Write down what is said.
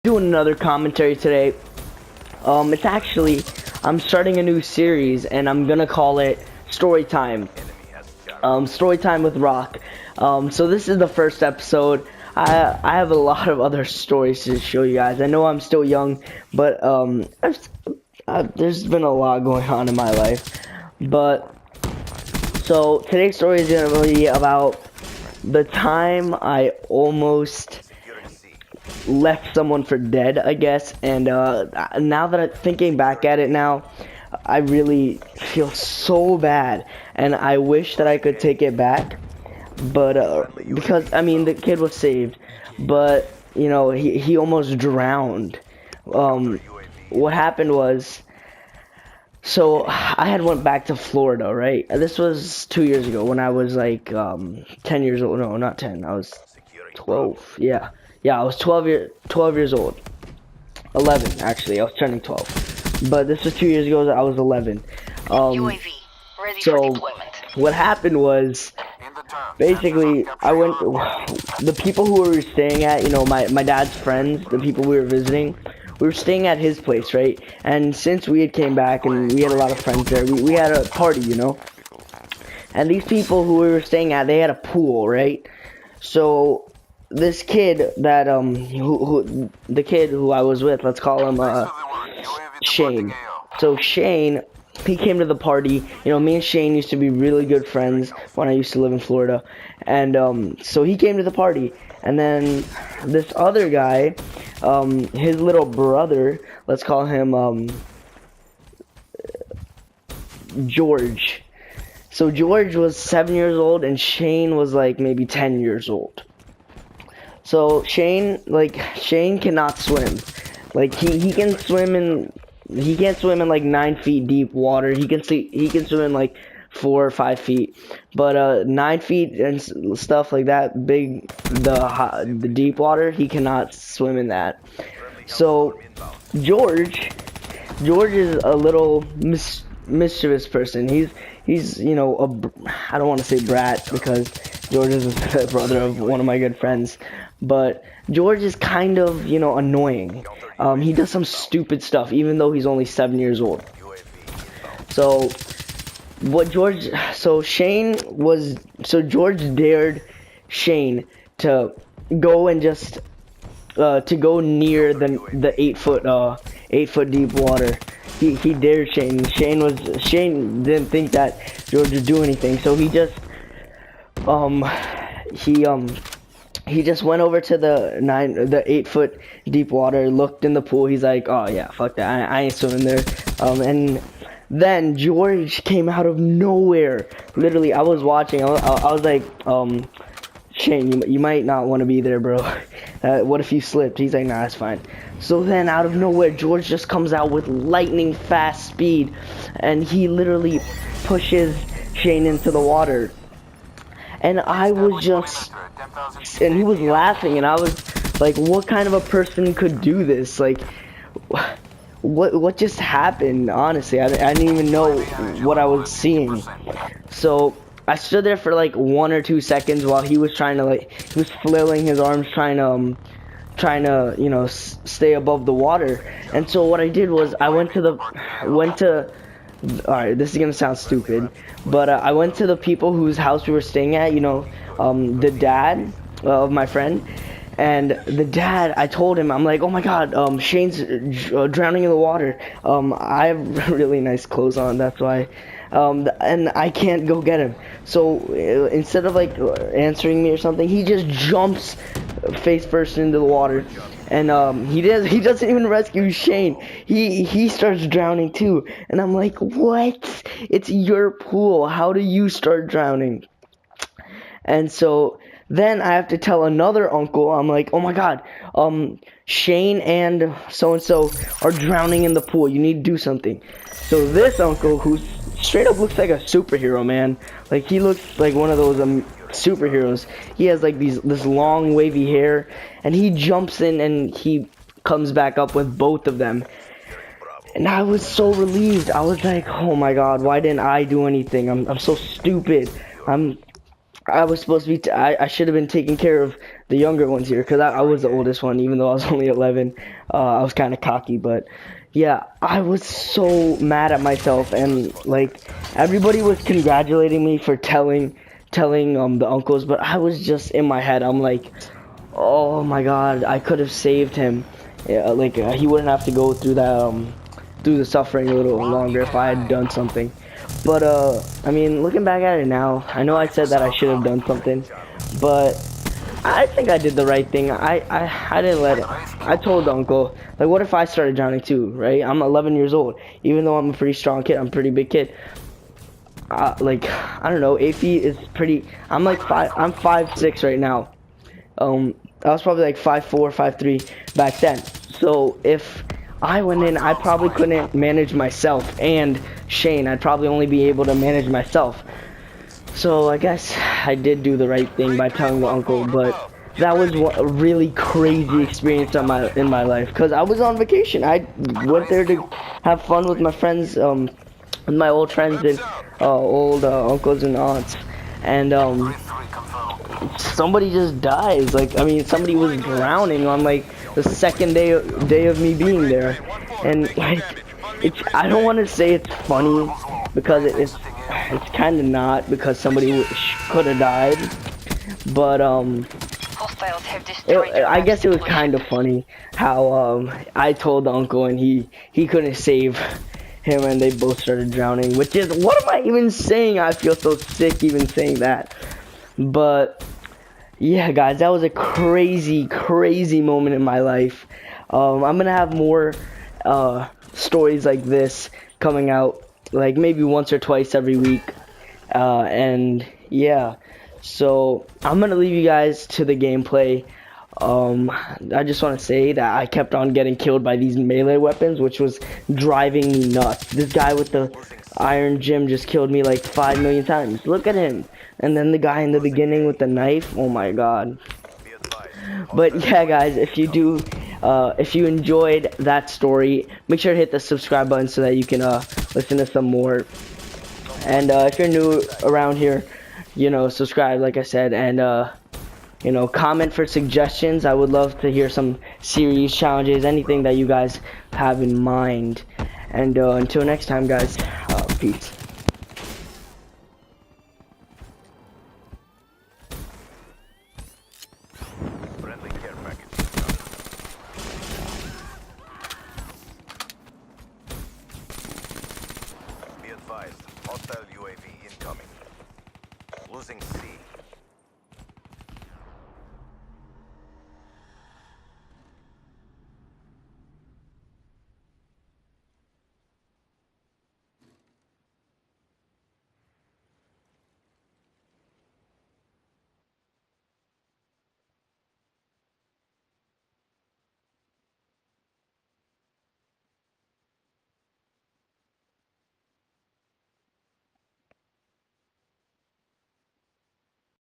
Doing another commentary today. It's actually, I'm starting a new series and I'm gonna call it Story Time. Story Time with Rock. So this is the first episode. I have a lot of other stories to show you guys. I know I'm still young, but there's been a lot going on in my life. But so today's story is gonna be about the time I almost left someone for dead, I guess. And now that I'm thinking back at it now, I really feel so bad, and I wish that I could take it back. But because I mean the kid was saved, but you know he almost drowned. What happened was, so I had went back to Florida, right? This was 2 years ago when I was like 10 years old. No, not 10. I was 12. Yeah, I was 12 years old. 11 actually. I was turning 12. But this was 2 years ago. I was 11. UAV ready for So deployment. what happened was, basically I went. The people who we were staying at, you know, my dad's friends, the people we were visiting. We were staying at his place, right? And since we had came back and we had a lot of friends there, we had a party, you know? And these people who we were staying at, they had a pool, right? So this kid that the kid who I was with, let's call him Shane. So Shane, he came to the party. You know, me and Shane used to be really good friends when I used to live in Florida. And so he came to the party. And then this other guy, his little brother, let's call him George. So George was 7 years old and Shane was like maybe 10 years old. So Shane cannot swim. Like he can swim in, he can't swim in like 9 feet deep water. He can swim in like 4 or 5 feet, but 9 feet and stuff like that, big, the deep water, he cannot swim in that. So George is a little mischievous person. He's you know I don't want to say brat because George is the brother of one of my good friends, but George is kind of, you know, annoying. He does some stupid stuff even though he's only 7 years old. So George dared Shane to go and just to go near the 8 foot deep water. He dared Shane. Shane didn't think that George would do anything, so he just went over to the 8 foot deep water, looked in the pool. He's like, oh yeah, fuck that, I ain't swimming there. And then George came out of nowhere. Literally, I was watching. I was like, Shane, you might not want to be there, bro. What if you slipped? He's like, nah, it's fine. So then, out of nowhere, George just comes out with lightning fast speed, and he literally pushes Shane into the water. And I was just, and he was laughing, and I was like, what kind of a person could do this? Like, what just happened? Honestly, I didn't even know what I was seeing. So I stood there for like 1 or 2 seconds while he was trying to, he was flailing his arms, trying to you know, stay above the water. And so what I did was I went to alright, this is gonna sound stupid, but I went to the people whose house we were staying at, you know, the dad of my friend. And the dad, I told him, I'm like, oh my god, Shane's drowning in the water. I have really nice clothes on, that's why. And I can't go get him. So instead of like answering me or something, he just jumps face first into the water. And he doesn't even rescue Shane. He starts drowning too. And I'm like, what? It's your pool. How do you start drowning? And so then I have to tell another uncle. I'm like, oh my god, Shane and so are drowning in the pool. You need to do something. So this uncle, who straight up looks like a superhero, man. Like, he looks like one of those superheroes. He has like this long wavy hair, and he jumps in and he comes back up with both of them. And I was so relieved. I was like, oh my god, why didn't I do anything? I'm so stupid. I was supposed to be, I should have been taking care of the younger ones here, because I was the oldest one, even though I was only 11. I was kind of cocky, but yeah, I was so mad at myself, and like everybody was congratulating me for telling the uncles, but I was just in my head. I'm like, oh my god, I could have saved him. Yeah, like he wouldn't have to go through that through the suffering a little longer if I had done something. But I mean, looking back at it now, I know I said that I should have done something, but I think I did the right thing. I didn't let it. I told the uncle, like, what if I started drowning too, right? I'm 11 years old. Even though I'm a pretty strong kid, I'm a pretty big kid. Like, I don't know, 8 feet is pretty. I'm like I'm 5'6" right now. I was probably like 5'4", 5'3" back then. So if I went in, I probably couldn't manage myself, and Shane, I'd probably only be able to manage myself. So I guess I did do the right thing by telling the uncle, but that was a really crazy experience in my life, because I was on vacation. I went there to have fun with my friends, with my old friends and old uncles and aunts, and somebody just dies. Like, I mean, somebody was drowning on like the second day of me being there, and like, I don't want to say it's funny, because it's kind of not, because somebody could have died, but Hostiles have destroyed I guess it was kind of funny how I told the uncle and he couldn't save him, and they both started drowning, which is, what am I even saying? I feel so sick even saying that. But yeah, guys, that was a crazy moment in my life. I'm gonna have more stories like this coming out, like maybe once or twice every week, and yeah, so I'm gonna leave you guys to the gameplay. I just want to say that I kept on getting killed by these melee weapons, which was driving me nuts. This guy with the iron gym just killed me like 5 million times. Look at him. And then the guy in the beginning with the knife, oh my god. But yeah, guys, if you enjoyed that story, make sure to hit the subscribe button so that you can listen to some more. And if you're new around here, you know, subscribe like I said, and you know, comment for suggestions. I would love to hear some series, challenges, anything that you guys have in mind. And until next time, guys, peace.